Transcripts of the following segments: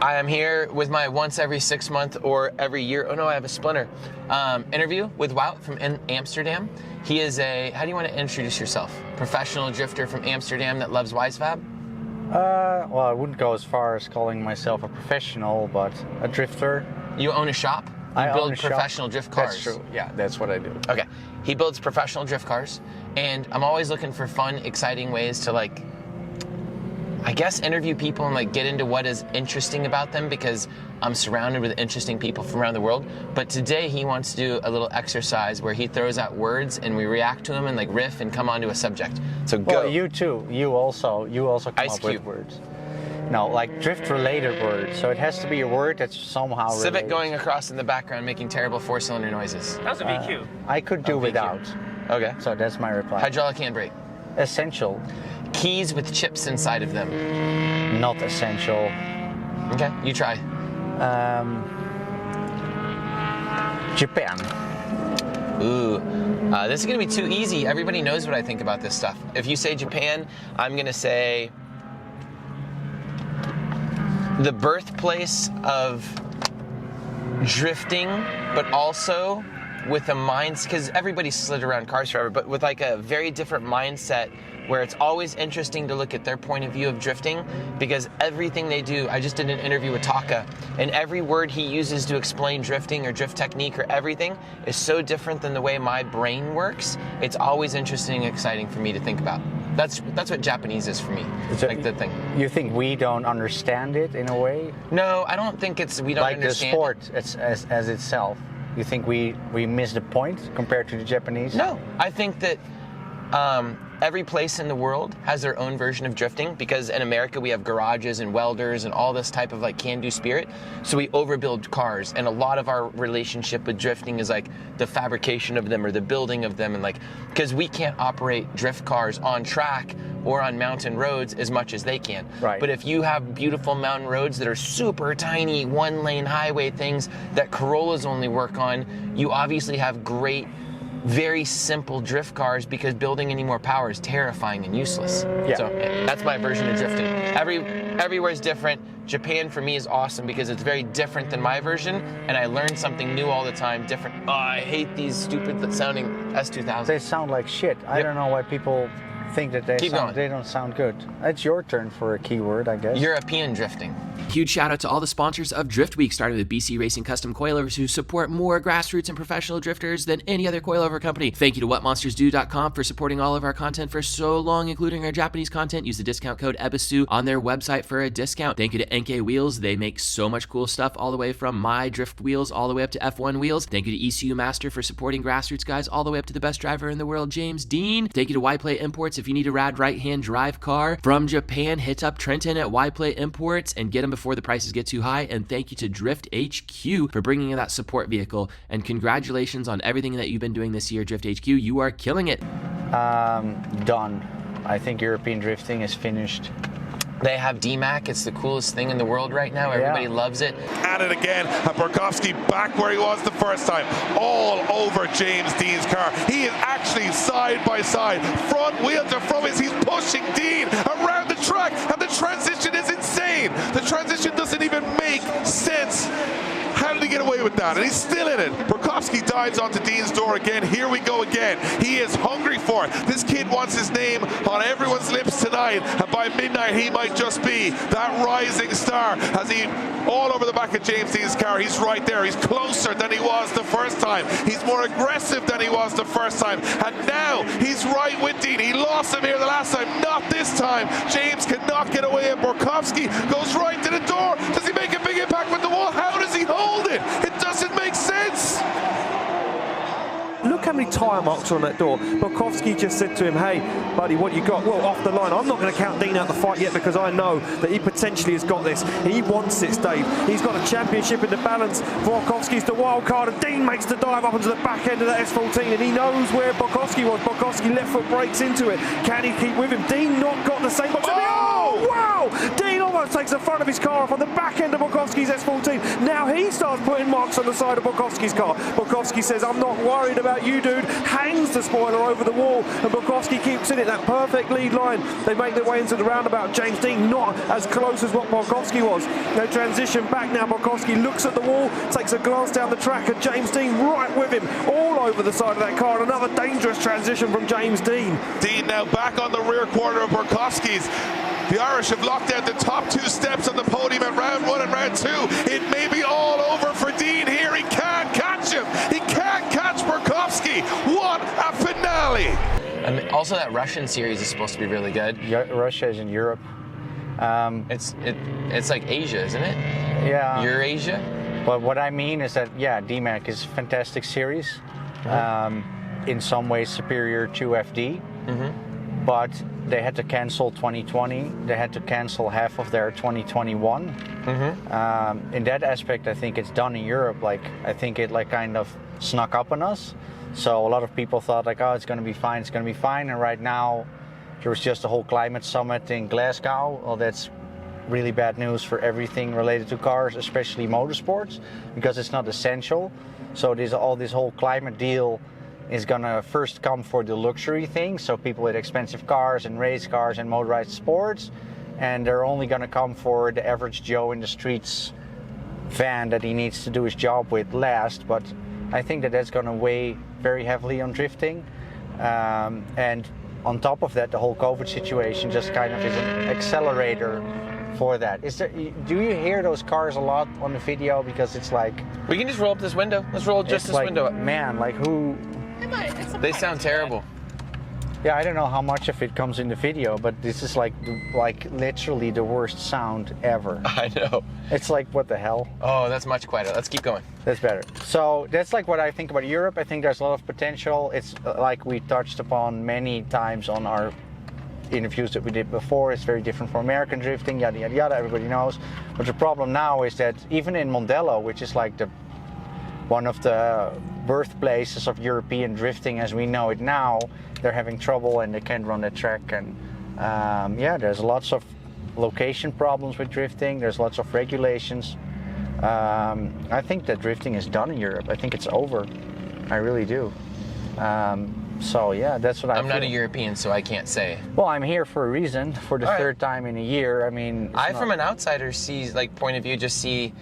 I am here with my once every 6 month or every year, oh no, I have a splinter, interview with Wout from Amsterdam. He is a, how do you want to introduce yourself? Professional drifter from Amsterdam that loves Wijsvab? Well, I wouldn't go as far as calling myself a professional, but a drifter. You own a shop? You build professional drift cars? That's true. Yeah, that's what I do. Okay. He builds professional drift cars, and I'm always looking for fun, exciting ways to, like, I guess, interview people and, like, get into what is interesting about them, because I'm surrounded with interesting people from around the world. But today he wants to do a little exercise where he throws out words and we react to them and, like, riff and come onto a subject. So go. Well, you too. You also come Ice up Cube. with words. No, like drift-related words. So it has to be a word that's somehow Civic related. going across in the background making terrible four-cylinder noises. That was a VQ. I could do VQ. without. Okay. So that's my reply. Hydraulic handbrake. Essential. Keys with chips inside of them. Not essential. Okay, you try. Japan. Ooh, this is gonna be too easy. Everybody knows what I think about this stuff. If you say Japan, I'm gonna say the birthplace of drifting, but also with a mindset, because everybody slid around cars forever, but with like a very different mindset where it's always interesting to look at their point of view of drifting, because everything they do, I just did an interview with Taka, and every word he uses to explain drifting or drift technique or everything is so different than the way my brain works. It's always interesting and exciting for me to think about. That's what Japanese is for me, like the thing. You think we don't understand it in a way? No, I don't think it's, we don't like understand. Like the sport as itself. You think we miss the point compared to the Japanese? No, I think that every place in the world has their own version of drifting, because in America we have garages and welders and all this type of like can-do spirit, so we overbuild cars, and a lot of our relationship with drifting is like the fabrication of them or the building of them, and like, because we can't operate drift cars on track or on mountain roads as much as they can. Right. But if you have beautiful mountain roads that are super tiny one-lane highway things that Corollas only work on, you obviously have great, very simple drift cars, because building any more power is terrifying and useless. Yeah. So that's my version of drifting. Everywhere is different. Japan for me is awesome because it's very different than my version, and I learn something new all the time, different. Oh, I hate these stupid sounding S2000s. They sound like shit. I don't know why people think that they don't sound good. It's your turn for a keyword, I guess. European drifting. Huge shout out to all the sponsors of Drift Week, starting with BC Racing Custom Coilovers, who support more grassroots and professional drifters than any other coilover company. Thank you to WhatMonstersDo.com for supporting all of our content for so long, including our Japanese content. Use the discount code EBISU on their website for a discount. Thank you to NK Wheels. They make so much cool stuff, all the way from my drift wheels all the way up to F1 wheels. Thank you to ECU Master for supporting grassroots guys all the way up to the best driver in the world, James Dean. Thank you to Yplay Imports. If you need a rad right-hand drive car from Japan, hit up Trenton at Yplay Imports and get them before the prices get too high. And thank you to Drift HQ for bringing in that support vehicle. And congratulations on everything that you've been doing this year, Drift HQ. You are killing it. Done. I think European drifting is finished. They have DMAC. It's the coolest thing in the world right now. Everybody loves it. At it again, and Borkowski back where he was the first time, all over James Dean's car. He is actually side by side, front wheel to front wheel. He's pushing Dean around the track, and the transition is insane. The transition doesn't even make sense. How did he get away with that? And he's still in it. Borkowski dives onto Dean's door again. Here we go again. He is hungry for it. This kid wants his name on everyone's lips tonight. And by midnight, he might just be that rising star. As he all over the back of James Dean's car, he's right there. He's closer than he was the first time. He's more aggressive than he was the first time. And now he's right with Dean. He lost him here the last time. Not this time. James cannot get away. And Borkowski goes right to the door. Does he make a big impact with the wall? How does he hold it? It doesn't make sense. Look how many tyre marks are on that door. Borkowski just said to him, hey, buddy, what you got? Well, off the line. I'm not going to count Dean out the fight yet, because I know that he potentially has got this. He wants this, Dave. He's got a championship in the balance. Borkowski's the wild card, and Dean makes the dive up onto the back end of that S14, and he knows where Borkowski was. Borkowski left foot breaks into it. Can he keep with him? Dean not got the same box. Oh! Wow! Dean almost almost takes the front of his car off on the back end of Bukowski's S14. Now he starts putting marks on the side of Bukowski's car. Bukowski says, I'm not worried about you, dude. Hangs the spoiler over the wall, and Bukowski keeps in it, that perfect lead line. They make their way into the roundabout. James Dean not as close as what Bukowski was. They transition back now. Bukowski looks at the wall, takes a glance down the track, and James Dean right with him, all over the side of that car. And another dangerous transition from James Dean. Dean now back on the rear quarter of Bukowski's. The Irish have locked down the top 2 steps on the podium at round 1 and round 2. It may be all over for Dean here. He can't catch him. He can't catch Bukowski. What a finale. Also, that Russian series is supposed to be really good. Yeah, Russia is in Europe. It's like Asia, isn't it? Yeah. Eurasia? But what I mean is that, yeah, DMAC is a fantastic series. In some ways superior to FD. But they had to cancel 2020. They had to cancel half of their 2021. In that aspect, I think it's done in Europe. Like, I think it like kind of snuck up on us. So a lot of people thought like, oh, it's going to be fine. It's going to be fine. And right now, there was just a whole climate summit in Glasgow. Well, that's really bad news for everything related to cars, especially motorsports, because it's not essential. So this whole climate deal is gonna first come for the luxury things, so people with expensive cars and race cars and motorized sports, and they're only gonna come for the average Joe in the streets van that he needs to do his job with last. But I think that that's gonna weigh very heavily on drifting, and on top of that, the whole COVID situation just kind of is an accelerator for that. Do you hear those cars a lot on the video? Because it's like, we can just roll up this window. Let's roll just this like, window up. Man, like who? They sound terrible. Yeah, I don't know how much of it comes in the video, but this is like literally the worst sound ever. I know. It's like, what the hell? Oh, that's much quieter. Let's keep going. That's better. So that's like what I think about Europe. I think there's a lot of potential. It's like we touched upon many times on our interviews that we did before. It's very different from American drifting, yada yada yada, everybody knows. But the problem now is that even in Mondello, which is like one of the birthplaces of European drifting as we know it now, they're having trouble and they can't run the track. And yeah, there's lots of location problems with drifting. There's lots of regulations. I think that drifting is done in Europe. I think it's over. I really do. So yeah, that's what I feel. I'm not a European, so I can't say. Well, I'm here for a reason, for the third time in a year. I mean, from an outsider point of view, just see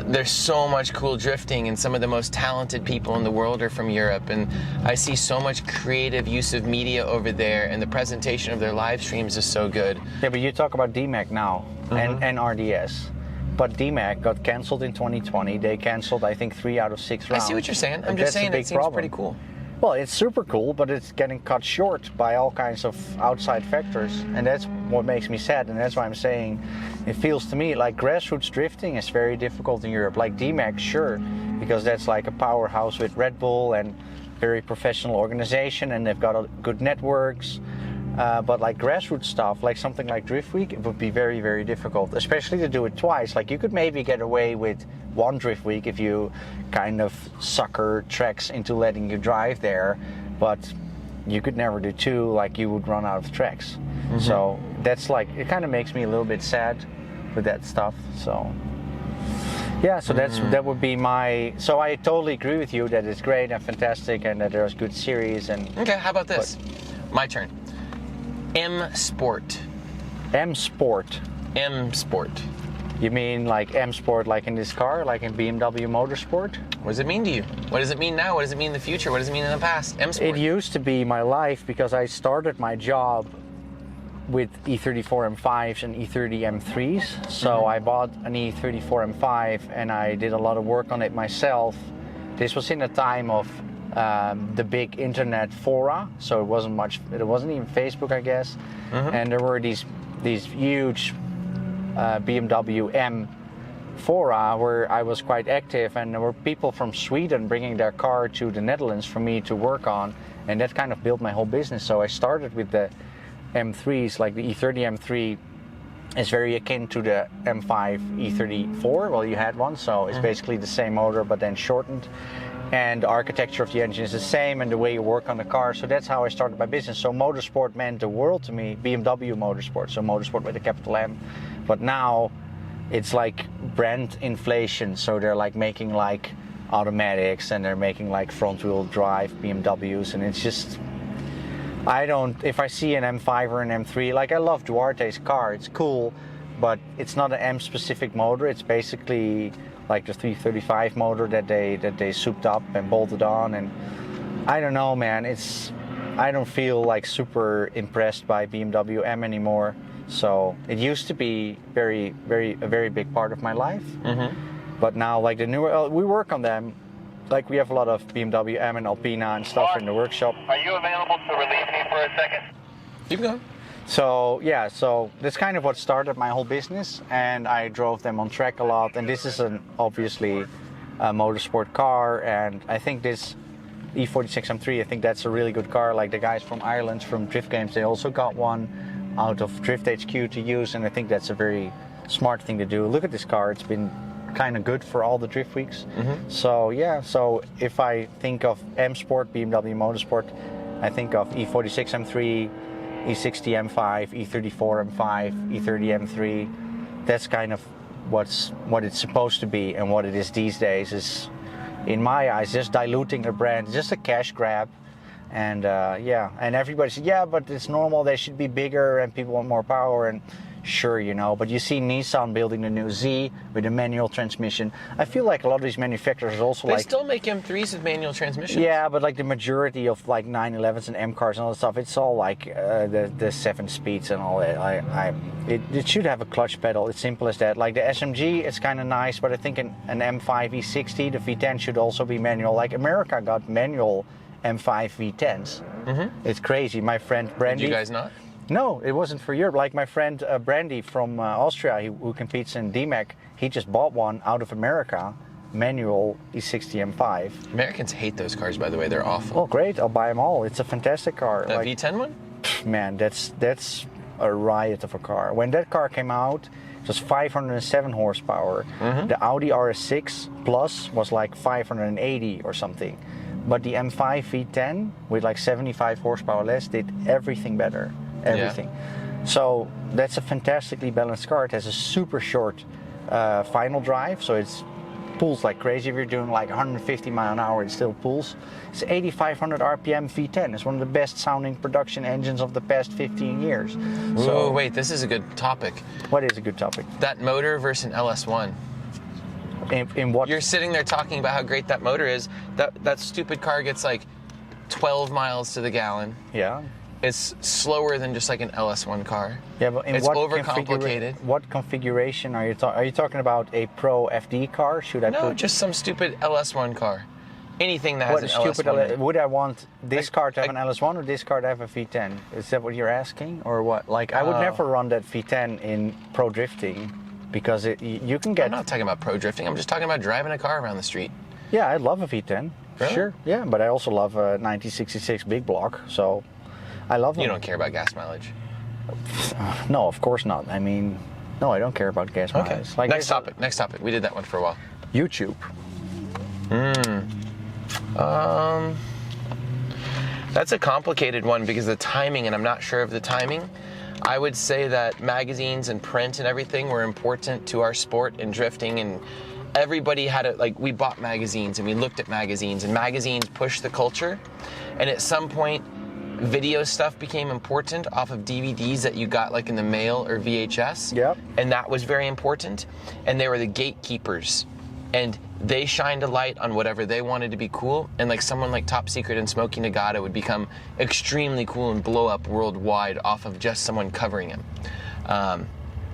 there's so much cool drifting, and some of the most talented people in the world are from Europe, and I see so much creative use of media over there, and the presentation of their live streams is so good. Yeah, but you talk about DMAC now, and RDS. But DMAC got canceled in 2020. They canceled, I think, 3 out of 6 rounds. I see what you're saying. I'm just saying it seems pretty cool. Well, it's super cool, but it's getting cut short by all kinds of outside factors, and that's what makes me sad. And that's why I'm saying it feels to me like grassroots drifting is very difficult in Europe. Like DMAC, sure, because that's like a powerhouse with Red Bull and very professional organization, and they've got good networks. But like grassroots stuff, like something like Drift Week, it would be very, very difficult, especially to do it twice. Like you could maybe get away with one Drift Week if you kind of sucker tracks into letting you drive there, but you could never do 2, like you would run out of tracks. So that's like, it kind of makes me a little bit sad with that stuff. So yeah, so that would be my, so I totally agree with you that it's great and fantastic and that there's good series. And okay, how about this? My turn. M Sport. M Sport. M Sport. You mean like M Sport, like in this car, like in BMW Motorsport? What does it mean to you? What does it mean now? What does it mean in the future? What does it mean in the past? M Sport. It used to be my life because I started my job with E34 M5s and E30 M3s. So I bought an E34 M5 and I did a lot of work on it myself. This was in the time of the big internet fora, so it wasn't even Facebook, I guess. And there were these huge BMW M fora where I was quite active, and there were people from Sweden bringing their car to the Netherlands for me to work on, and that kind of built my whole business. So I started with the M3s, like the E30 M3 is very akin to the M5 E34. Well, you had one, so it's basically the same motor but then shortened. and the architecture of the engine is the same, and the way you work on the car. So that's how I started my business. So motorsport meant the world to me, BMW Motorsport, so motorsport with a capital M. But now it's like brand inflation, so they're like making like automatics, and they're making like front wheel drive BMWs, and it's just, if I see an M5 or an M3, like I love Duarte's car, it's cool, but it's not an M specific motor. It's basically like the 335 motor that they souped up and bolted on, and I don't know, man, I don't feel like super impressed by BMW M anymore. So it used to be a very big part of my life, but now like the newer, we work on them. Like we have a lot of BMW M and Alpina and stuff in the workshop. Are you available to relieve me for a second? Keep going. So yeah, so that's kind of what started my whole business, and I drove them on track a lot. And this is obviously a motorsport car, and I think this E46 M3, I think that's a really good car. Like the guys from Ireland, from Drift Games, they also got one out of Drift HQ to use, and I think that's a very smart thing to do. Look at this car, it's been kind of good for all the drift weeks. So yeah, so if I think of M Sport, BMW Motorsport, I think of E46 M3, E60 M5, E34 M5, E30 M3. That's kind of what it's supposed to be, and what it is these days is, in my eyes, just diluting the brand, just a cash grab. And yeah, and everybody said, yeah, but it's normal, they should be bigger and people want more power. And sure, you know, but you see Nissan building the new Z with a manual transmission. I feel like a lot of these manufacturers also They still make M3s with manual transmissions. Yeah, but like the majority of like 911s and M cars and all that stuff, it's all like the 7 speeds and all that. It should have a clutch pedal. It's simple as that. Like the SMG, it's kind of nice, but I think an M5 E60, the V10 should also be manual. Like America got manual M5 V10s. It's crazy. My friend Brandy. Did you guys not? No, it wasn't for Europe. Like my friend Brandy from Austria, who competes in DMAC, he just bought one out of America, manual E60 M5. Americans hate those cars, by the way. They're awful. Oh, great! I'll buy them all. It's a fantastic car. The V10 one? Man, that's a riot of a car. When that car came out, it was 507 horsepower. The Audi RS6 Plus was like 580 or something. But the M5 V10 with like 75 horsepower less did everything better. Everything. Yeah. So that's a fantastically balanced car. It has a super short final drive, so it pulls like crazy. If you're doing like 150 mile an hour, it still pulls. It's 8,500 RPM V10. It's one of the best sounding production engines of the past 15 years. So wait, this is a good topic. What is a good topic? That motor versus an LS1. In what? You're sitting there talking about how great that motor is. That stupid car gets like 12 miles to the gallon. Yeah. It's slower than just like an LS1 car. Yeah, but it's overcomplicated. What configuration are you talking? Are you talking about a Pro FD car? Should I No, just some stupid LS1 car. Anything that has an LS1. Would I want this car to have an LS1 or this car to have a V10? Is that what you're asking, or what? Like, I would never run that V10 in pro drifting, because you can get. I'm not talking about pro drifting. I'm just talking about driving a car around the street. Yeah, I love a V10. Really? Sure. Yeah, but I also love a 1966 big block. So. I love them. You don't care about gas mileage? No, of course not. I mean, no, I don't care about gas mileage. Okay. Like Next topic. We did that one for a while. YouTube. That's a complicated one because the timing, and I'm not sure of the timing. I would say that magazines and print and everything were important to our sport and drifting, and everybody had it. Like, we bought magazines and we looked at magazines, and magazines pushed the culture. And at some point, video stuff became important off of DVDs that you got like in the mail or VHS. Yep. And that was very important. And they were the gatekeepers. And they shined a light on whatever they wanted to be cool. And like someone like Top Secret and Smokey Nagata would become extremely cool and blow up worldwide off of just someone covering him.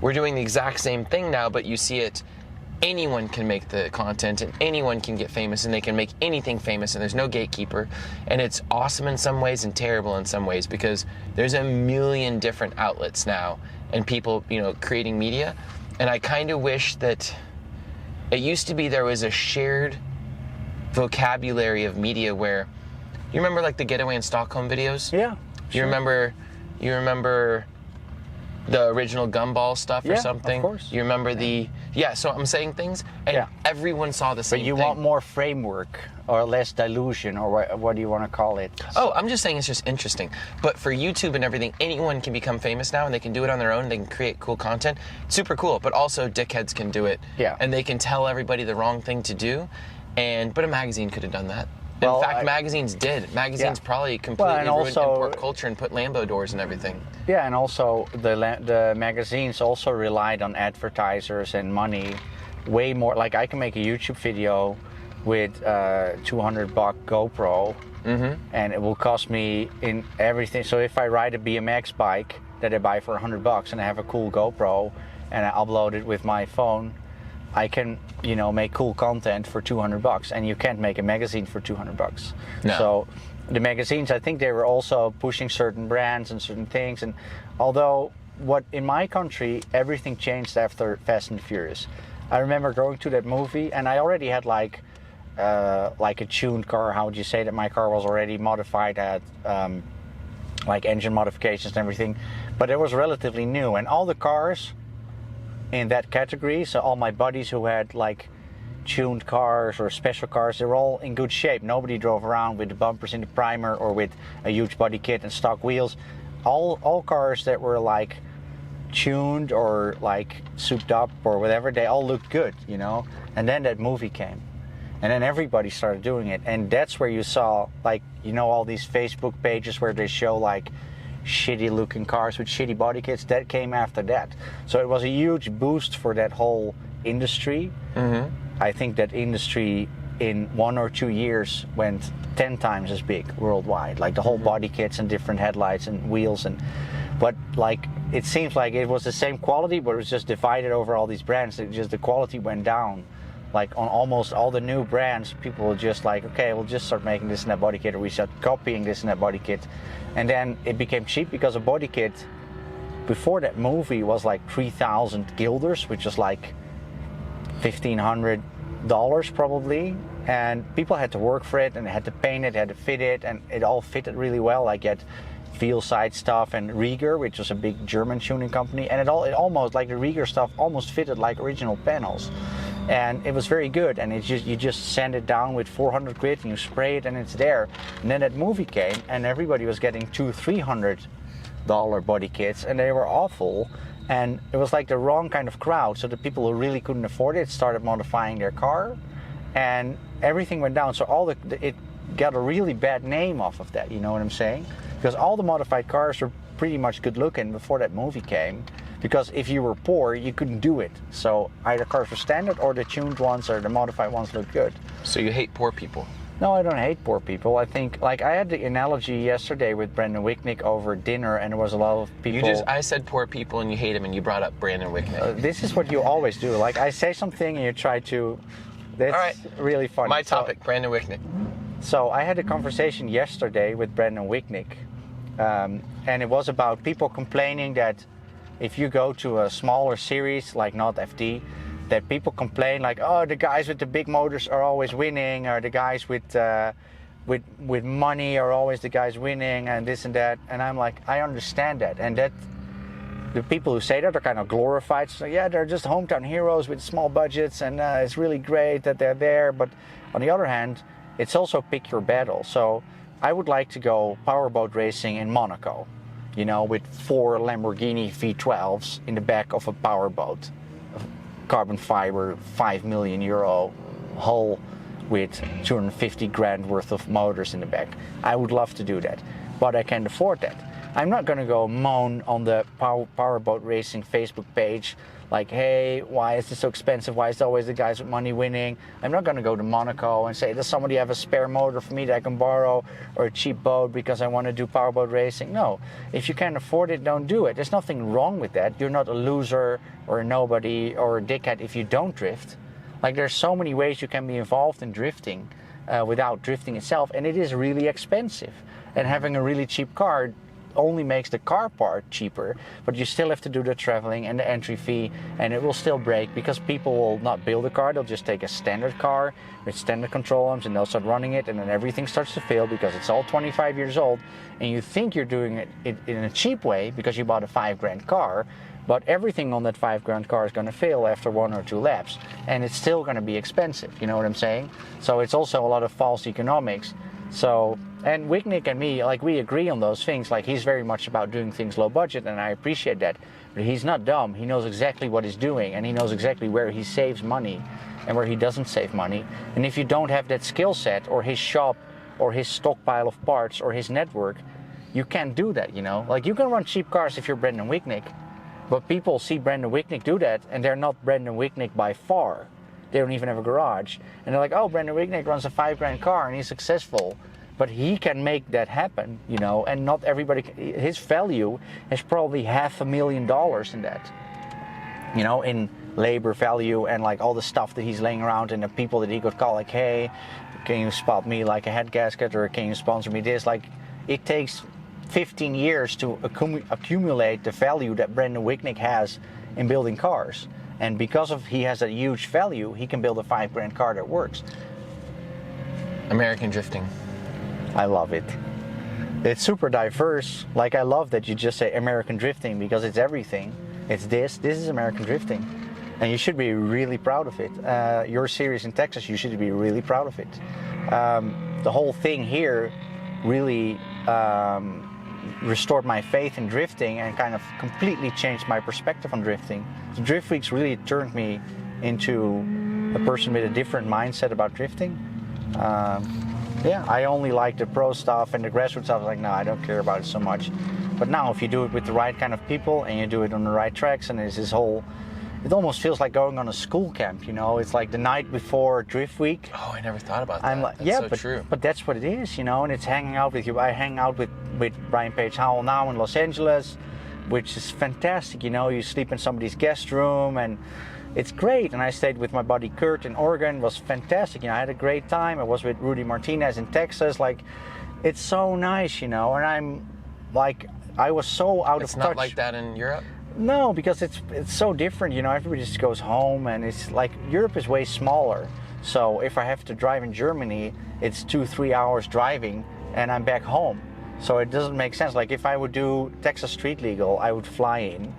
We're doing the exact same thing now, but you see it. Anyone can make the content and anyone can get famous, and they can make anything famous, and there's no gatekeeper. And it's awesome in some ways and terrible in some ways, because there's a million different outlets now and people, you know, creating media. And I kind of wish that it used to be there was a shared vocabulary of media where, you remember like the Getaway in Stockholm videos? Yeah. You remember the original Gumball stuff or something? Of course. You remember Yeah, so I'm saying things, and Yeah. everyone saw the same But you thing. want more framework or less dilution, or what do you want to call it? Oh, I'm just saying it's just interesting. But for YouTube and everything, anyone can become famous now, and they can do it on their own. They can create cool content. Super cool. But also, dickheads can do it. Yeah. And they can tell everybody the wrong thing to do. But a magazine could have done that. Well, in fact, magazines did. Magazines Yeah. probably completely and ruined also- import culture and put Lambo doors and everything. Yeah, and also the magazines also relied on advertisers and money way more. Like I can make a YouTube video with $200 GoPro, and it will cost me in everything. So if I ride a BMX bike that I buy for $100 and I have a cool GoPro and I upload it with my phone, I can, make cool content for $200, and you can't make a magazine for $200. No. So the magazines, I think they were also pushing certain brands and certain things. And although in my country, everything changed after Fast and Furious. I remember going to that movie, and I already had like a tuned car. How would you say that? My car was already modified, had like engine modifications and everything, but it was relatively new. And all the cars in that category, so all my buddies who had like tuned cars or special cars, they were all in good shape. Nobody drove around with the bumpers in the primer or with a huge body kit and stock wheels. All cars that were like tuned or like souped up or whatever, they all looked good, and then that movie came, and then everybody started doing it, and that's where you saw like all these Facebook pages where they show like shitty looking cars with shitty body kits. That came after that, so it was a huge boost for that whole industry. I think that industry in 1 or 2 years went 10 times as big worldwide, like the whole body kits and different headlights and wheels, but like it seems like it was the same quality, but it was just divided over all these brands. The quality went down. Like on almost all the new brands, people were just like, okay, we'll just start making this in that body kit, or we start copying this in that body kit. And then it became cheap because a body kit before that movie was like 3,000 guilders, which is like $1,500 probably. And people had to work for it, and they had to paint it, had to fit it, and it all fitted really well. Like at Feel Side stuff and Rieger, which was a big German tuning company, and it almost, like the Rieger stuff almost fitted like original panels, and it was very good. And you just sand it down with 400 grit and you spray it and it's there. And then that movie came and everybody was getting $200-300 body kits, and they were awful, and it was like the wrong kind of crowd. So the people who really couldn't afford it started modifying their car, and everything went down. So it got a really bad name off of that, you know what I'm saying? Because all the modified cars were pretty much good looking before that movie came, because if you were poor, you couldn't do it. So either cars were standard, or the tuned ones or the modified ones looked good. So you hate poor people? No, I don't hate poor people. I think, like, I had the analogy yesterday with Brandon Wicknick over dinner, and there was a lot of people. I said poor people and you hate him, and you brought up Brandon Wicknick. This is what you always do. Like, I say something and you try to. That's All right. really funny. My topic, Brandon Wicknick. So I had a conversation yesterday with Brandon Wicknick, and it was about people complaining that if you go to a smaller series like not FD, that people complain like, oh, the guys with the big motors are always winning, or the guys with money are always the guys winning, and this and that. And I'm like, I understand that, and that the people who say that are kind of glorified. So yeah, they're just hometown heroes with small budgets, and it's really great that they're there. But on the other hand, it's also pick your battle. So I would like to go powerboat racing in Monaco, with 4 Lamborghini V12s in the back of a powerboat, carbon fiber, €5 million hull with 250 grand worth of motors in the back. I would love to do that, but I can't afford that. I'm not going to go moan on the powerboat racing Facebook page like, hey, why is this so expensive? Why is it always the guys with money winning? I'm not going to go to Monaco and say, does somebody have a spare motor for me that I can borrow, or a cheap boat because I want to do powerboat racing? No. If you can't afford it, don't do it. There's nothing wrong with that. You're not a loser or a nobody or a dickhead if you don't drift. Like, there's so many ways you can be involved in drifting without drifting itself, and it is really expensive. And having a really cheap car only makes the car part cheaper, but you still have to do the traveling and the entry fee, and it will still break because people will not build a car. They'll just take a standard car with standard control arms and they'll start running it, and then everything starts to fail because it's all 25 years old, and you think you're doing it in a cheap way because you bought a $5,000 car, but everything on that $5,000 car is going to fail after 1 or 2 laps, and it's still going to be expensive. You know what I'm saying? So it's also a lot of false economics. So, and Wignick and me, like, we agree on those things. Like, he's very much about doing things low budget, and I appreciate that. But he's not dumb. He knows exactly what he's doing, and he knows exactly where he saves money and where he doesn't save money. And if you don't have that skill set, or his shop, or his stockpile of parts, or his network, you can't do that, you know? Like, you can run cheap cars if you're Brendan Wignick, but people see Brendan Wignick do that, and they're not Brendan Wignick by far. They don't even have a garage. And they're like, oh, Brendan Wignick runs a $5,000 car and he's successful. But he can make that happen, you know, and not everybody, his value is probably $500,000 in that. You know, in labor value and like all the stuff that he's laying around and the people that he could call like, hey, can you spot me like a head gasket, or can you sponsor me this? Like, it takes 15 years to accumulate the value that Brendan Wignick has in building cars. And because of he has a huge value, he can build a $5,000 car that works. American drifting. I love it. It's super diverse. Like, I love that you just say American drifting because it's everything. It's this is American drifting. And you should be really proud of it. Your series in Texas, you should be really proud of it. The whole thing here really restored my faith in drifting and kind of completely changed my perspective on drifting. The Drift Weeks really turned me into a person with a different mindset about drifting. Yeah, I only like the pro stuff and the grassroots stuff. I was like, no, I don't care about it so much. But now, if you do it with the right kind of people and you do it on the right tracks, and there's this whole, it almost feels like going on a school camp, you know? It's like the night before Drift Week. Oh, I never thought about that. I'm like, that's yeah, so but, true. but that's what it is, you know? And it's hanging out with you. I hang out with Brian Page Howell now in Los Angeles, which is fantastic, you know? You sleep in somebody's guest room, and it's great. And I stayed with my buddy Kurt in Oregon. It was fantastic, you know? I had a great time. I was with Rudy Martinez in Texas. Like, it's so nice, you know? And I'm like, I was so out of touch. It's not like that in Europe? No, because it's so different, you know. Everybody just goes home, and it's like Europe is way smaller. So if I have to drive in Germany, it's 2-3 hours driving, and I'm back home. So it doesn't make sense. Like, if I would do Texas Street Legal, I would fly in,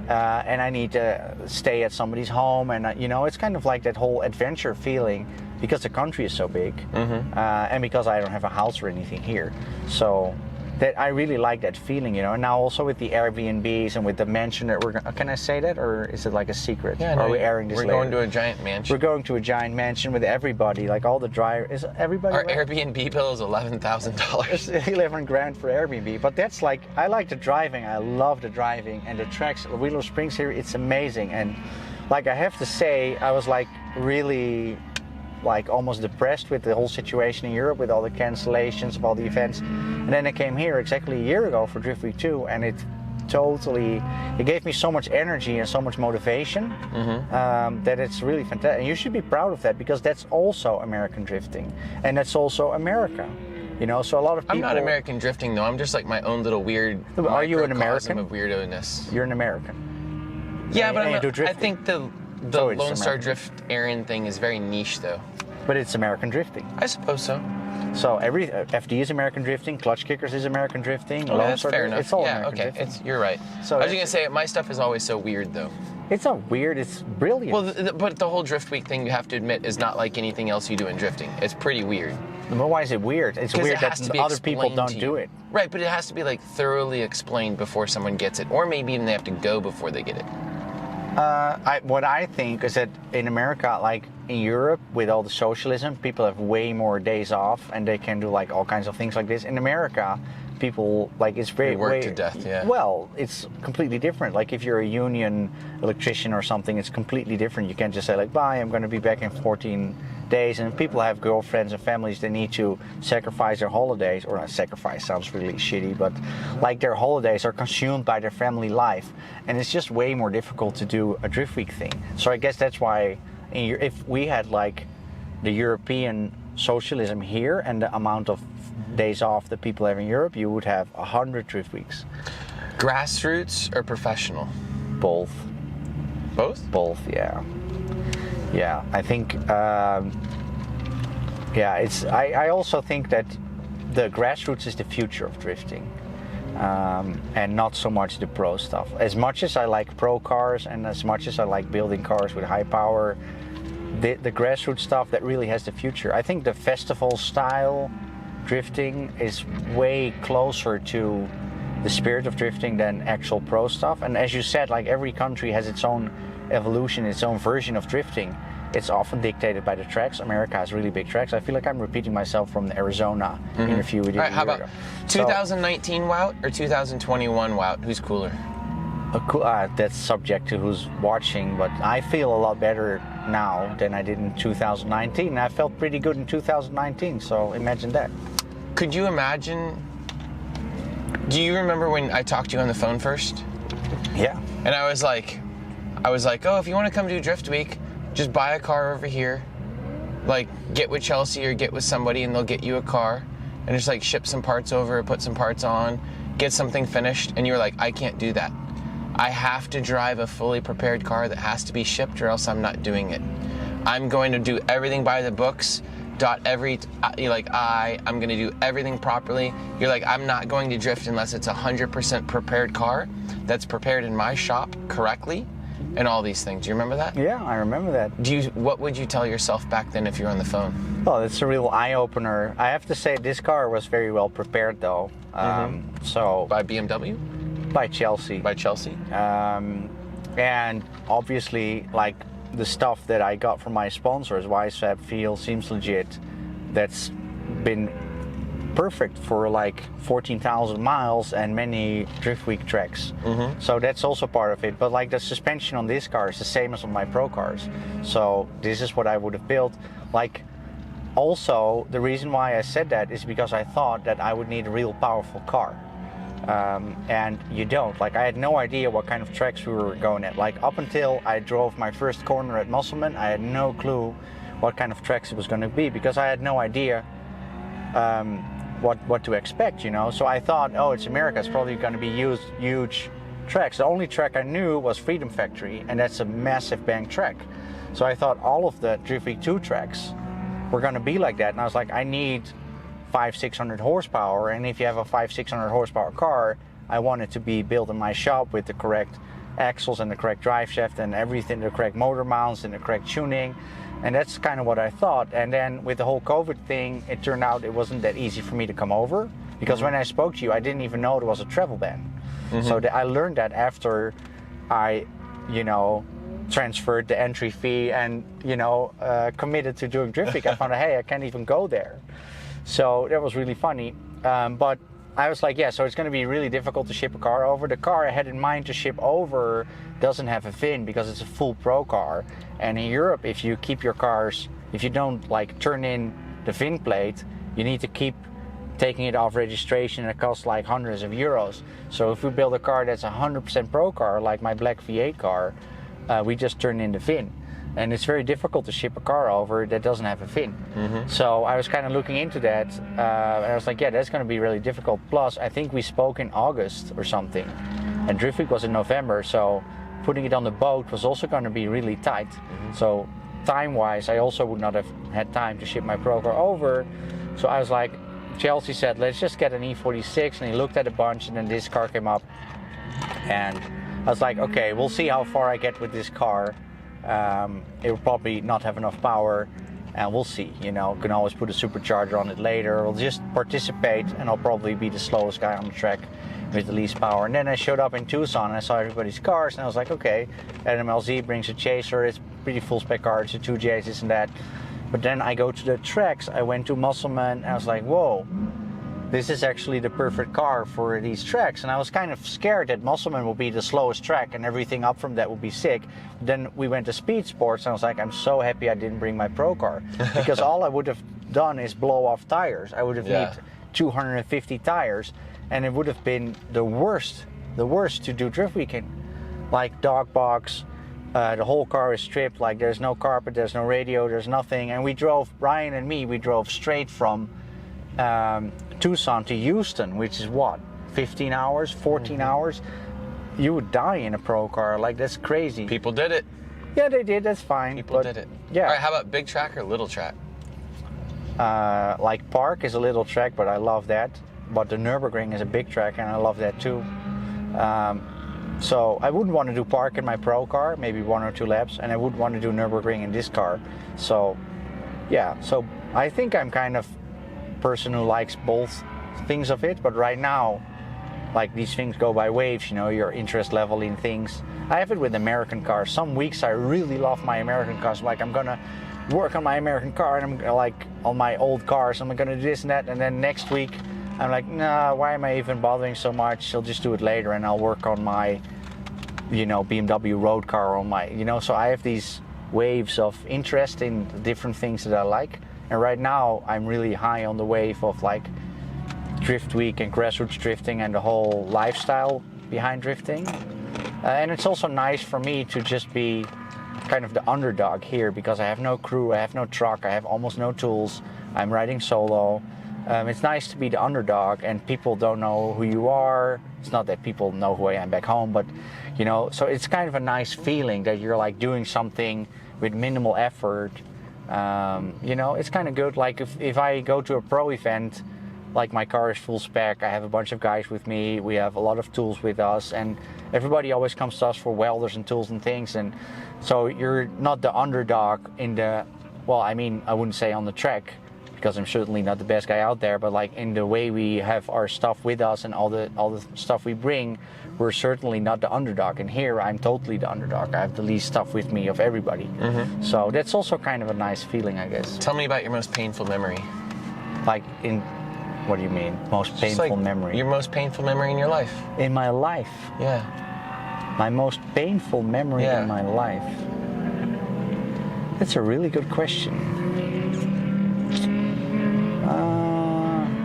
and I need to stay at somebody's home, and you know, it's kind of like that whole adventure feeling because the country is so big, and because I don't have a house or anything here. So that I really like that feeling, you know. And now also with the Airbnbs and with the mansion that we're can I say that, or is it like a secret? Yeah, are we airing this we're later? going to a giant mansion. We're going to a giant mansion with everybody, like all the drivers. Is everybody? Our Airbnb bill is $11,000. It's 11 grand for Airbnb, but that's like, I like the driving. I love the driving and the tracks. Willow Springs here, it's amazing. And like, I have to say, I was like really like almost depressed with the whole situation in Europe with all the cancellations of all the events. And then I came here exactly a year ago for Drift Week 2, and it gave me so much energy and so much motivation that it's really fantastic. And you should be proud of that, because that's also American drifting, and that's also America. You know, so a lot of people. I'm not American drifting though. I'm just like my own little weird. Are you an microcosm American? Of weirdo-ness. You're an American. Yeah, but I I think the So it's Lone Star American. Drift Aaron thing is very niche though. But it's American drifting. I suppose so. So every FD is American drifting, Clutch Kickers is American drifting, Okay, Lone that's Star fair Drift- enough. It's all yeah, American okay. drifting. You're right. So I was it's- gonna say my stuff is always so weird though. It's not weird, it's brilliant. Well, but the whole Drift Week thing, you have to admit, is not like anything else you do in drifting. It's pretty weird. But why is it weird? It's 'Cause weird it that has to be other people explained don't to do you. it. Right, but it has to be like thoroughly explained before someone gets it, or maybe even they have to go before they get it. What I think is that in America, like in Europe, with all the socialism, people have way more days off, and they can do like all kinds of things like this. In America, people like it's very We work way, to death, yeah. Well, it's completely different. Like if you're a union electrician or something, it's completely different. You can't just say like, "Bye, I'm going to be back in 14 days." And people have girlfriends and families. They need to sacrifice their holidays, or not sacrifice sounds really shitty, but like their holidays are consumed by their family life, and it's just way more difficult to do a Drift Week thing. So I guess that's why if we had like the European socialism here and the amount of days off that people have in Europe, you would have 100 drift weeks. Grassroots or professional? Both. Both? Both, yeah. Yeah, I think, I also think that the grassroots is the future of drifting. And not so much the pro stuff. As much as I like pro cars and as much as I like building cars with high power, the grassroots stuff that really has the future. I think the festival style drifting is way closer to the spirit of drifting than actual pro stuff. And as you said, like every country has its own evolution, its own version of drifting. It's often dictated by the tracks. America has really big tracks. I feel like I'm repeating myself from the Arizona interview we did. All right, how about 2019 Wout or 2021 Wout? Who's cooler? That's subject to who's watching, but I feel a lot better now than I did in 2019. I felt pretty good in 2019, so imagine that. Could you imagine? Do you remember when I talked to you on the phone first? Yeah. And I was like, oh, if you want to come do Drift Week, just buy a car over here, like get with Chelsea or get with somebody and they'll get you a car and just like ship some parts over, put some parts on, get something finished. And you were like, I can't do that. I have to drive a fully prepared car that has to be shipped or else I'm not doing it. I'm going to do everything by the books, I'm going to do everything properly. You're like, I'm not going to drift unless it's 100% prepared car that's prepared in my shop correctly. And all these things. Do you remember that? Yeah, I remember that. What would you tell yourself back then if you were on the phone? Well, it's a real eye-opener. I have to say this car was very well prepared though. So by BMW? By Chelsea. By Chelsea? And obviously, like the stuff that I got from my sponsors, YSAP, Feel, Seems Legit, that's been perfect for like 14,000 miles and many Drift Week tracks. So that's also part of it. But like the suspension on this car is the same as on my pro cars. So this is what I would have built. Like also the reason why I said that is because I thought that I would need a real powerful car. And you don't. Like I had no idea what kind of tracks we were going at. Like up until I drove my first corner at Musselman, I had no clue what kind of tracks it was going to be because I had no idea what to expect, you know. So I thought, oh, it's America, it's probably going to be huge tracks. The only track I knew was Freedom Factory, and that's a massive bank track. So I thought all of the Drift Week 2 tracks were going to be like that, and I was like, I need 500-600 horsepower, and if you have a 500-600 horsepower car, I want it to be built in my shop with the correct axles and the correct drive shaft and everything, the correct motor mounts and the correct tuning. And that's kind of what I thought. And then with the whole COVID thing, it turned out it wasn't that easy for me to come over because when I spoke to you, I didn't even know there was a travel ban. So I learned that after I, transferred the entry fee and, committed to doing Drift Week. I found out, hey, I can't even go there. So that was really funny. But I was like, yeah, so it's going to be really difficult to ship a car over. The car I had in mind to ship over doesn't have a VIN because it's a full pro car. And in Europe, if you keep your cars, if you don't like turn in the VIN plate, you need to keep taking it off registration and it costs like hundreds of euros. So if we build a car that's 100% pro car, like my black V8 car, we just turn in the VIN. And it's very difficult to ship a car over that doesn't have a VIN. So I was kind of looking into that, and I was like, yeah, that's going to be really difficult. Plus, I think we spoke in August or something, and Drift Week was in November, so putting it on the boat was also going to be really tight. So time-wise, I also would not have had time to ship my pro car over. So I was like, Chelsea said, let's just get an E46, and he looked at a bunch, and then this car came up, and I was like, okay, we'll see how far I get with this car. It will probably not have enough power, and we'll see, can always put a supercharger on it later. We'll just participate, and I'll probably be the slowest guy on the track with the least power. And then I showed up in Tucson and I saw everybody's cars, and I was like, okay, NMLZ brings a chaser, it's a pretty full spec car, it's a 2Js, this and that. But then I go to the tracks, I went to Musselman, and I was like, whoa, this is actually the perfect car for these tracks. And I was kind of scared that Musselman will be the slowest track and everything up from that will be sick. Then we went to Speed Sports and I was like, I'm so happy I didn't bring my pro car because all I would have done is blow off tires. I would have needed 250 tires, and it would have been the worst to do Drift Weekend. Like dog box, The whole car is stripped, like there's no carpet, there's no radio, there's nothing. And we drove, Brian and me, we drove straight from Tucson to Houston, which is what, 15 hours, 14 hours? You would die in a pro car, like that's crazy. People did it. Yeah, they did, that's fine. People did it. Yeah. All right, how about big track or little track? Like Park is a little track, but I love that. But the Nürburgring is a big track, and I love that too. So I wouldn't want to do Park in my pro car, maybe 1 or 2 laps, and I wouldn't want to do Nürburgring in this car. So yeah, so I think I'm kind of person who likes both things of it, but right now, like these things go by waves, you know, your interest level in things. I have it with American cars. Some weeks I really love my American cars, like I'm gonna work on my American car, and I'm like on my old cars, I'm gonna do this and that, and then next week I'm like, nah, why am I even bothering so much? I'll just do it later, and I'll work on my, you know, BMW road car, on my, you know, so I have these waves of interest in different things that I like. And right now I'm really high on the wave of like Drift Week and grassroots drifting and the whole lifestyle behind drifting. And it's also nice for me to just be kind of the underdog here, because I have no crew, I have no truck, I have almost no tools, I'm riding solo. It's nice to be the underdog, and people don't know who you are. It's not that people know who I am back home, but you know, so it's kind of a nice feeling that you're like doing something with minimal effort. You know, it's kind of good. Like if I go to a pro event, like my car is full spec, I have a bunch of guys with me, we have a lot of tools with us, and everybody always comes to us for welders and tools and things. And so you're not the underdog in the, well, I mean, I wouldn't say on the track, because I'm certainly not the best guy out there, but like in the way we have our stuff with us and all the stuff we bring, we're certainly not the underdog. And here I'm totally the underdog. I have the least stuff with me of everybody. So that's also kind of a nice feeling, I guess. Tell me about your most painful memory. Like in, what do you mean? Most painful memory? Your most painful memory in your life. In my life? Yeah. My most painful memory in my life? That's a really good question.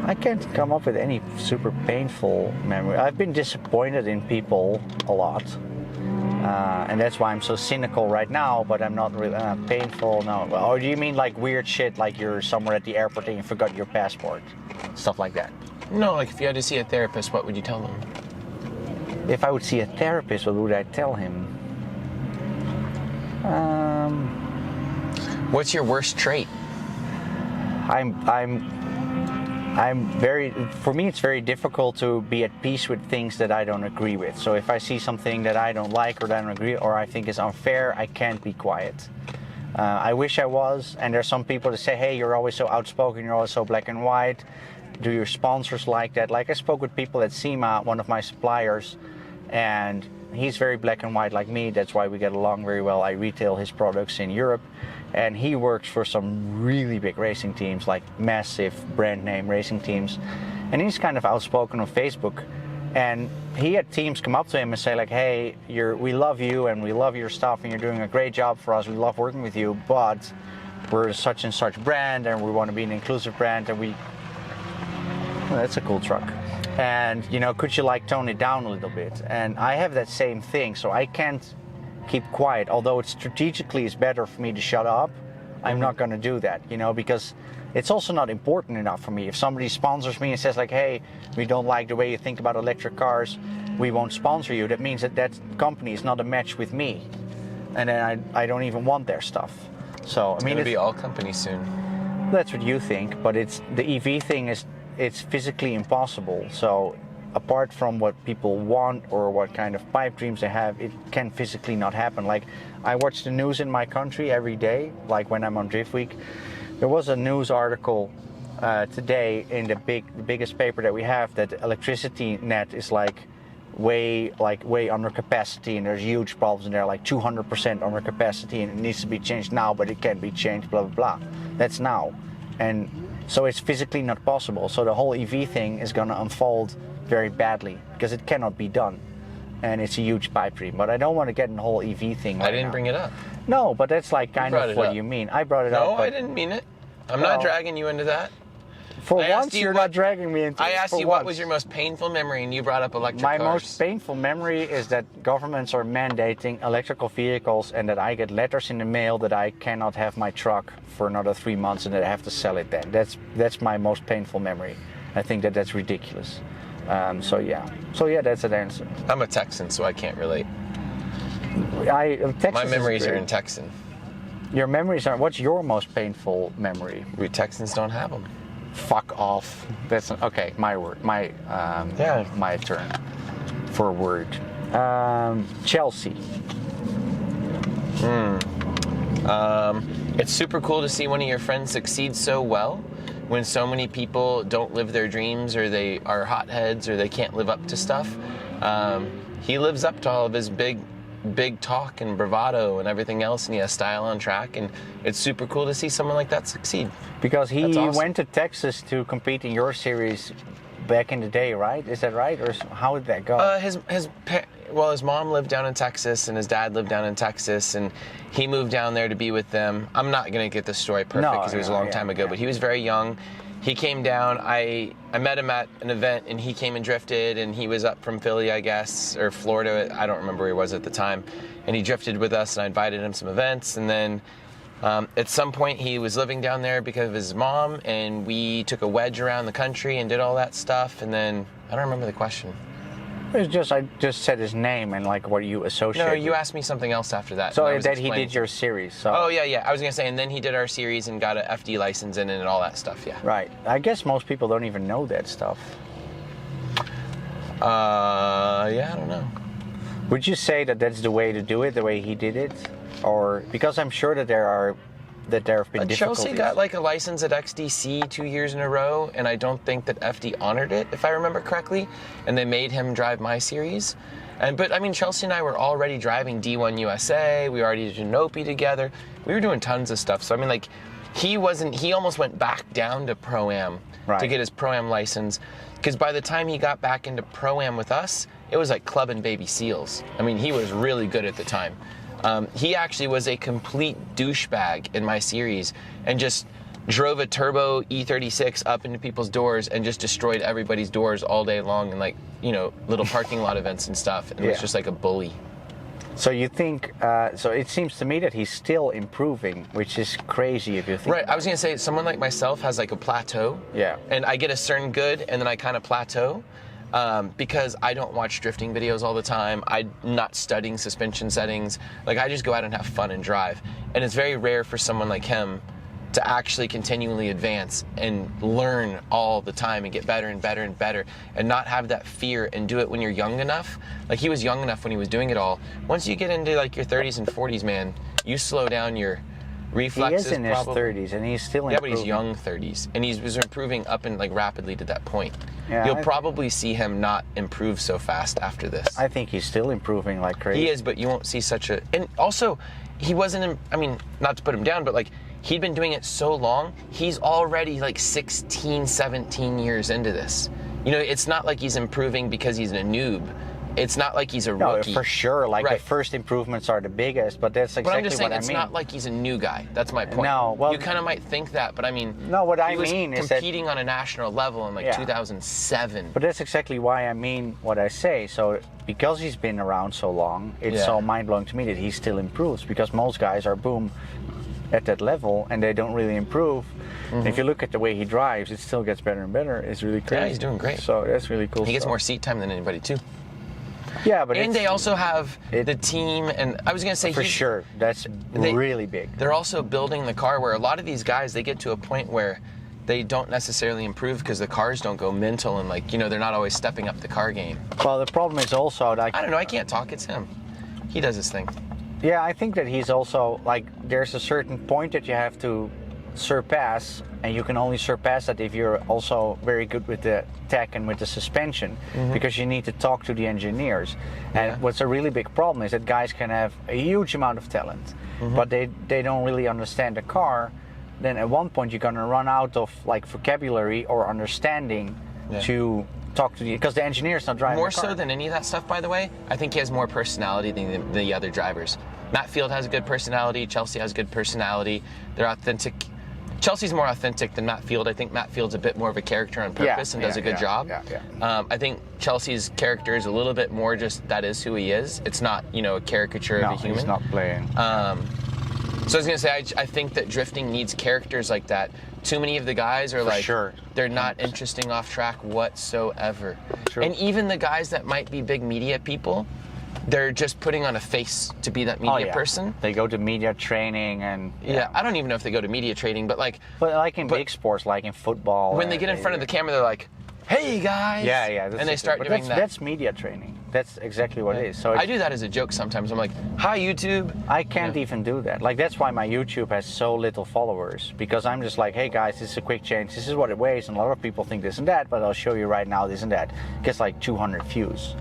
I can't come up with any super painful memory. I've been disappointed in people a lot, and that's why I'm so cynical right now, but I'm not really painful, no. Or do you mean like weird shit, like you're somewhere at the airport and you forgot your passport? Stuff like that? No, like if you had to see a therapist, what would you tell them? If I would see a therapist, what would I tell him? What's your worst trait? For me it's very difficult to be at peace with things that I don't agree with. So if I see something that I don't like or that I don't agree or I think is unfair, I can't be quiet. I wish I was, and there's some people that say, hey, you're always so outspoken, you're always so black and white. Do your sponsors like that? Like I spoke with people at SEMA, one of my suppliers, and he's very black and white like me. That's why we get along very well. I retail his products in Europe, and he works for some really big racing teams, like massive brand name racing teams. And he's kind of outspoken on Facebook. And he had teams come up to him and say like, hey, we love you and we love your stuff and you're doing a great job for us. We love working with you, but we're such and such brand and we want to be an inclusive brand, and that's a cool truck. And, you know, could you like tone it down a little bit? And I have that same thing, so I can't keep quiet. Although it strategically is better for me to shut up, I'm not going to do that, you know, because it's also not important enough for me. If somebody sponsors me and says like, hey, we don't like the way you think about electric cars, we won't sponsor you, that means that that company is not a match with me. And then I don't even want their stuff. So, I mean, it'll be all companies soon. That's what you think, but it's the EV thing is, it's physically impossible. So apart from what people want or what kind of pipe dreams they have, it can physically not happen. Like I watch the news in my country every day, like when I'm on Drift Week. There was a news article today in the biggest paper that we have that the electricity net is like way under capacity, and there's huge problems in there, like 200% under capacity, and it needs to be changed now, but it can't be changed, blah, blah, blah. That's now. And so it's physically not possible. So the whole EV thing is going to unfold very badly because it cannot be done. And it's a huge pipe dream. But I don't want to get in the whole EV thing right I didn't now. bring it up. No, but that's like kind of what you mean. I brought it up. No, I didn't mean it. I'm not dragging you into that. For I asked once, you you're what- not dragging me into I it. asked For you what once. was your most painful memory, and you brought up electric My cars. most painful memory is that governments are mandating electrical vehicles and that I get letters in the mail that I cannot have my truck for another 3 months and that I have to sell it then. That's my most painful memory. I think that that's ridiculous. So yeah, that's an answer. I'm a Texan, so I can't relate. Texas My is memories are great. in Texan. Your memories are. What's your most painful memory? We Texans don't have them. Fuck off. That's okay. My word. My My turn for a word. Chelsea. It's super cool to see one of your friends succeed so well when so many people don't live their dreams, or they are hotheads, or they can't live up to stuff. He lives up to all of his big talk and bravado and everything else, and he has style on track, and it's super cool to see someone like that succeed. Because he That's awesome. went to Texas to compete in your series back in the day, right? Is that right? Or how did that go? His mom lived down in Texas, and his dad lived down in Texas, and he moved down there to be with them. I'm not going to get the story perfect because it was a long time ago, but he was very young. He came down. I met him at an event, and he came and drifted, and he was up from Philly, I guess, or Florida. I don't remember where he was at the time. And he drifted with us, and I invited him to some events. And then at some point, he was living down there because of his mom, and we took a wedge around the country and did all that stuff. And then I don't remember the question. It's just I just said his name and like what you associate. No, with. you asked me something else after that. So and I was that he explaining. did your series. So. Oh yeah. I was gonna say, and then he did our series and got a FD license in it and all that stuff. Yeah. Right. I guess most people don't even know that stuff. Yeah, I don't know. Would you say that that's the way to do it, the way he did it, or because I'm sure that there have been difficulties. Chelsea got like a license at XDC 2 years in a row, and I don't think that FD honored it, if I remember correctly, and they made him drive my series. But I mean, Chelsea and I were already driving D1 USA. We already did Nopi together. We were doing tons of stuff. So I mean, like, he almost went back down to Pro-Am to get his Pro-Am license, because by the time he got back into Pro-Am with us, it was like Club and Baby Seals. I mean, he was really good at the time. He actually was a complete douchebag in my series and just drove a turbo E36 up into people's doors and just destroyed everybody's doors all day long in, like, you know, little parking lot events and stuff. And was just like a bully. So you think, so it seems to me that he's still improving, which is crazy if you think. Right, I was gonna say, someone like myself has like a plateau. Yeah. And I get a certain good and then I kind of plateau. Because I don't watch drifting videos all the time. I'm not studying suspension settings. Like, I just go out and have fun and drive. And it's very rare for someone like him to actually continually advance and learn all the time and get better and better and better and not have that fear and do it when you're young enough. Like, he was young enough when he was doing it all. Once you get into like your 30s and 40s, man, you slow down your reflexes. He is in his 30s and he's still improving. Yeah, but he's young 30s, and he was improving up and like rapidly to that point. Yeah, You'll probably see him not improve so fast after this. I think he's still improving like crazy. He is, but you won't see such a. And also, he wasn't. I mean, not to put him down, but like, he'd been doing it so long. He's already like 16, 17 years into this. You know, it's not like he's improving because he's a noob. It's not like he's a rookie. No, for sure. Like, Right. the first improvements are the biggest, but that's exactly But I'm just saying, what I it's mean. not like he's a new guy. That's my point. No, well, you kind of might think that, but I mean, No, what I he was mean is that- competing on a national level in like Yeah. 2007. But that's exactly why I mean what I say. So because he's been around so long, it's so mind-blowing to me that he still improves, because most guys are boom at that level and they don't really improve. And if you look at the way he drives, it still gets better and better. It's really crazy. Yeah, he's doing great. So that's really cool. He gets stuff. more seat time than anybody too. Yeah, but And it's, they also have the team, and I was gonna say for he's- sure, that's really big. They're also building the car where a lot of these guys, they get to a point where they don't necessarily improve because the cars don't go mental, and like, you know, they're not always stepping up the car game. Well, the problem is also like, I don't know, I can't talk, it's him. He does his thing. yeah, I think that he's also like, there's a certain point that you have to surpass, and you can only surpass that if you're also very good with the tech and with the suspension, because you need to talk to the engineers. And what's a really big problem is that guys can have a huge amount of talent, but they don't really understand the car. Then at one point you're gonna run out of like vocabulary or understanding to talk to because the engineer's not driving More the car. so than any of that stuff, by the way, I think he has more personality than the other drivers. Matt Field has a good personality, Chelsea has good personality, they're authentic. Chelsea's more authentic than Matt Field. I think Matt Field's a bit more of a character on purpose and does a good job. I think Chelsea's character is a little bit more just that is who he is. It's not, you know, a caricature of a human. He's not playing. So I was gonna say, I think that drifting needs characters like that. Too many of the guys are they're not interesting off track whatsoever. True. And even the guys that might be big media people, they're just putting on a face to be that media person. They go to media training and I don't even know if they go to media training, but like in big sports, like in football, when they get in front of the camera, they're like, "Hey guys," and they start doing that. That's media training. That's exactly what it is. So I do that as a joke sometimes. I'm like, "Hi YouTube." I can't even do that. Like that's why my YouTube has so little followers, because I'm just like, "Hey guys, this is a quick change. This is what it weighs," and a lot of people think this and that, but I'll show you right now this and that. It gets like 200 views.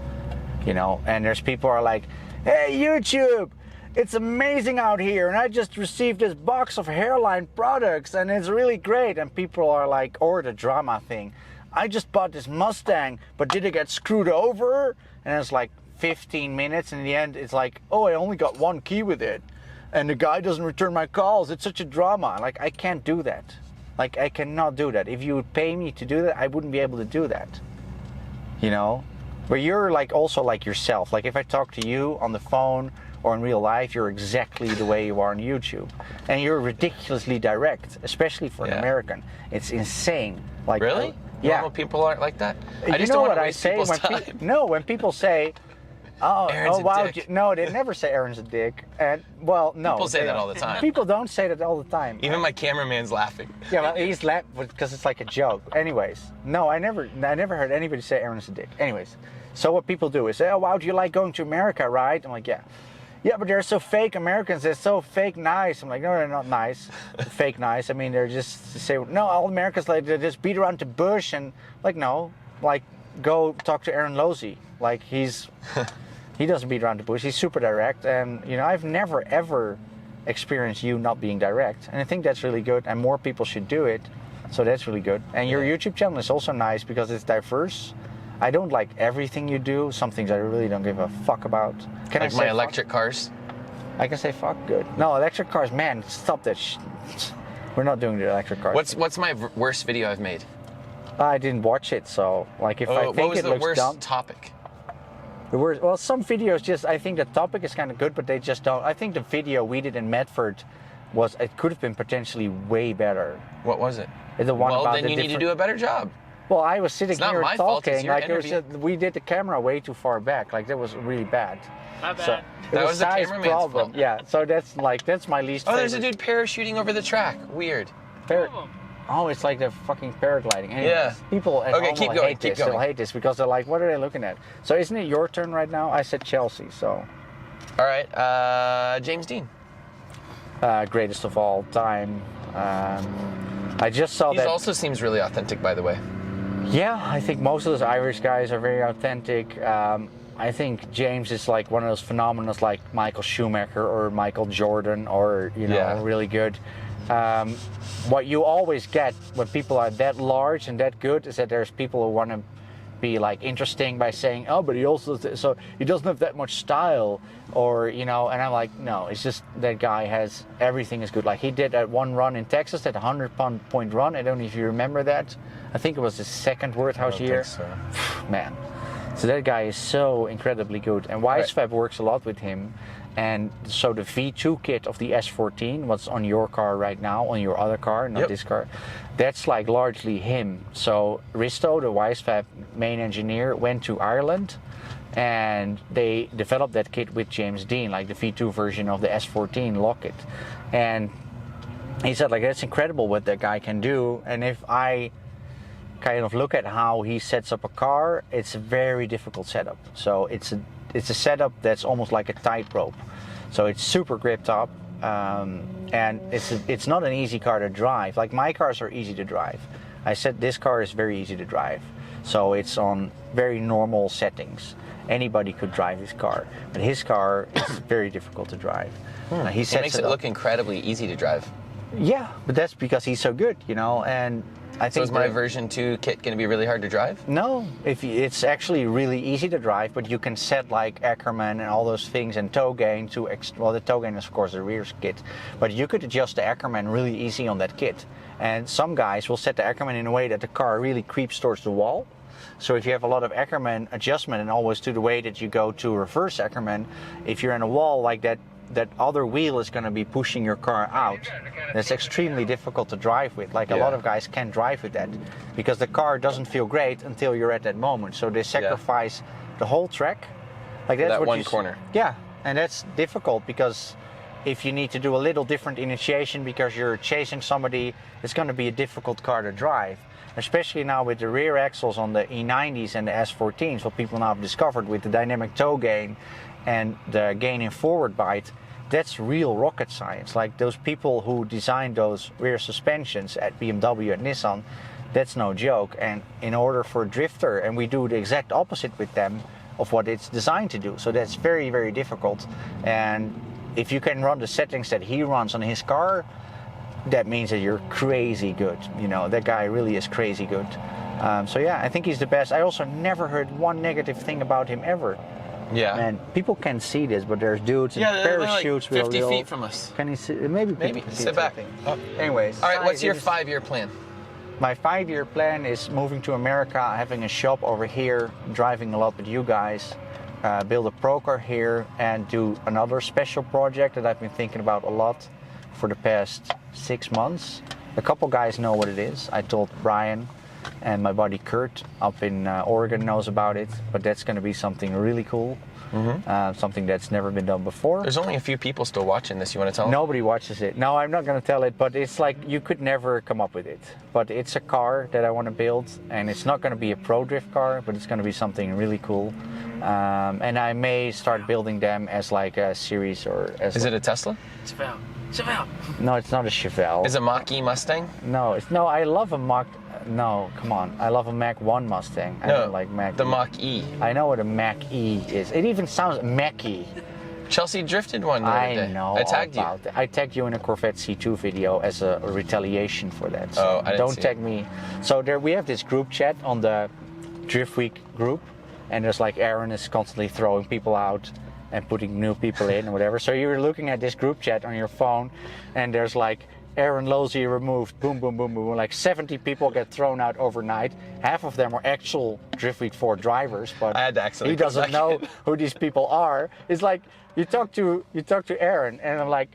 You know, and there's people who are like, "Hey YouTube, it's amazing out here, and I just received this box of hairline products and it's really great." And people are like, or the drama thing, "I just bought this Mustang, but did it get screwed over?" And it's like 15 minutes, and in the end it's like, "Oh, I only got one key with it, and the guy doesn't return my calls. It's such a drama." Like, I can't do that. Like, I cannot do that. If you would pay me to do that, I wouldn't be able to do that. You know? But you're like also like yourself. Like if I talk to you on the phone or in real life, you're exactly the way you are on YouTube, and you're ridiculously direct, especially for an American. It's insane. Like really? Normal people aren't like that. I just know don't what want I to say waste people's time. when people say, Aaron's a wow, dick. no, they never say Aaron's a dick. And well, no, People say that all the time. People don't say that all the time. Even my cameraman's laughing. Yeah, well, he's laughing because it's like a joke. Anyways, no, I never heard anybody say Aaron's a dick. Anyways, so what people do is say, "Oh, wow, do you like going to America, right?" I'm like, "Yeah." "Yeah, but they're so fake Americans. They're so fake nice." I'm like, "No, they're not nice. Fake nice. I mean, they're just say, no, all Americans like they just beat around the bush." And like, no, like go talk to Aaron Losey. Like he doesn't beat around the bush. He's super direct. And you know, I've never ever experienced you not being direct. And I think that's really good. And more people should do it. So that's really good. And your YouTube channel is also nice because it's diverse. I don't like everything you do. Some things I really don't give a fuck about. Can like I say my electric cars? I can say fuck, good. No, electric cars, man, stop that We're not doing the electric cars. What's my worst video I've made? I didn't watch it, so like if I think what was it the looks worst dumb. topic? The worst, well, some videos just, I think the topic is kind of good, but they just don't. I think the video we did in Medford it could have been potentially way better. What was it? The one well, about then the you need to do a better job. Well, I was sitting It's not here my fault, it's talking, your like it was interview. we did the camera way too far back, like that was really bad. My bad. So, it That was the size cameraman's problem. fault. Yeah, so that's my least Oh, favorite. there's a dude parachuting over the track. Weird. Oh, it's like the fucking paragliding. Anyways, Yeah. People at Okay, home keep will going, hate keep this. They'll going. hate this because they're like, what are they looking at? So isn't it your turn right now? I said Chelsea, so. All right, James Dean. Greatest of all time. I just saw He that. also seems really authentic, by the way. Yeah, I think most of those Irish guys are very authentic. I think James is like one of those phenomena like Michael Schumacher or Michael Jordan or, you know, really good. What you always get when people are that large and that good is that there's people who want to be like interesting by saying, "Oh, but he also so he doesn't have that much style," or you know. And I'm like, no, it's just that guy has everything is good. Like he did that one run in Texas, that 100-point run. I don't know if you remember that. I think it was his second Worthouse year. Man, so that guy is so incredibly good. And Wijsfab works a lot with him. And so the V2 kit of the S14, what's on your car right now, on your other car, not this car, that's like largely him. So Risto, the Wijsfab main engineer, went to Ireland and they developed that kit with James Dean, like the V2 version of the S14 Lockit. And he said, like, that's incredible what that guy can do. And if I kind of look at how he sets up a car, it's a very difficult setup. So it's a setup that's almost like a tightrope. So it's super gripped up, and it's not an easy car to drive. Like my cars are easy to drive. I said this car is very easy to drive. So it's on very normal settings. Anybody could drive his car, but his car is very difficult to drive. He makes it look incredibly easy to drive. Yeah, but that's because he's so good, you know. And I So think is my version 2 kit going to be really hard to drive? no, it's actually really easy to drive, but you can set like Ackerman and all those things and toe gain to well, the toe gain is of course the rear kit, but you could adjust the Ackerman really easy on that kit. And some guys will set the Ackerman in a way that the car really creeps towards the wall. So if you have a lot of Ackerman adjustment and always to the way that you go to reverse Ackerman, if you're in a wall like that, that other wheel is going to be pushing your car out. That's extremely difficult to drive with. Like a lot of guys can't drive with that because the car doesn't feel great until you're at that moment. So they sacrifice the whole track. Like that's that what one you corner. Yeah, and that's difficult because if you need to do a little different initiation because you're chasing somebody, it's going to be a difficult car to drive. Especially now with the rear axles on the E90s and the S14s, what people now have discovered with the dynamic toe gain and the gain in forward bite, that's real rocket science. Like those people who designed those rear suspensions at BMW and Nissan, that's no joke. And in order for a drifter, and we do the exact opposite with them of what it's designed to do. So that's very, very difficult. And if you can run the settings that he runs on his car, that means that you're crazy good. You know, that guy really is crazy good. So yeah, I think he's the best. I also never heard one negative thing about him ever. Yeah. And people can see this, but there's dudes in they're parachutes like with 50 a feet from us. Can you see? Maybe. Maybe. Sit back. Anyways. All right, what's your size is- 5-year plan? My 5-year plan is moving to America, having a shop over here, driving a lot with you guys, build a pro car here, and do another special project that I've been thinking about a lot for the past 6 months. A couple guys know what it is. I told Brian, and my buddy Kurt up in Oregon knows about it, but that's going to be something really cool. Something that's never been done before. There's only a few people still watching this. You want to tell them? Nobody watches it. No, I'm not going to tell it, but it's like you could never come up with it. But it's a car that I want to build, and it's not going to be a pro drift car, but it's going to be something really cool. And I may start building them as like a series or as. Is it a Tesla? Chevelle. No, it's not a Chevelle. Is it a Mach-E Mustang? No, I love a Mach. No, come on. I love a Mach 1 Mustang. I don't like Mach. The Mach-E. I know what a Mach E is. It even sounds Mach-E. Chelsea drifted one the other day. I know. I tagged you. about that. I tagged you in a Corvette C2 video as a retaliation for that. So Oh, I didn't don't see tag me. So there we have this group chat on the Drift Week group, and there's like Aaron is constantly throwing people out and putting new people in or whatever. So you're looking at this group chat on your phone, and there's like Aaron Losey removed, boom, boom, boom, boom. Like 70 people get thrown out overnight. Half of them are actual Drift Week 4 drivers, but I had to accidentally he put doesn't back know in. who these people are. It's like you talk to Aaron, and I'm like,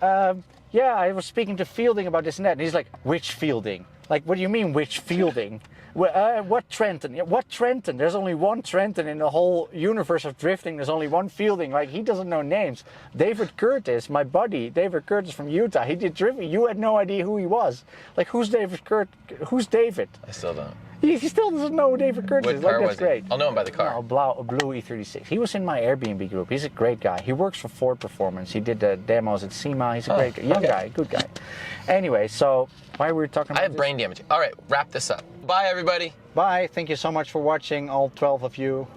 yeah, I was speaking to Fielding about this and that. And he's like, which Fielding? Like, what do you mean, which Fielding? What Trenton? What Trenton? There's only one Trenton in the whole universe of drifting. There's only one Fielding. Like, he doesn't know names. David Curtis, my buddy, David Curtis from Utah, he did drifting. You had no idea who he was. Like, who's David Curtis? Who's David? I still don't. He still doesn't know who David Curtis What is. car Like, that's was he? great. I'll know him by the car. No, a blue E36. He was in my Airbnb group. He's a great guy. He works for Ford Performance. He did the demos at SEMA. He's a great young guy, good guy. Anyway, so why were we talking about I have this? brain damage. All right, wrap this up. Bye, everybody. Bye. Thank you so much for watching, all 12 of you.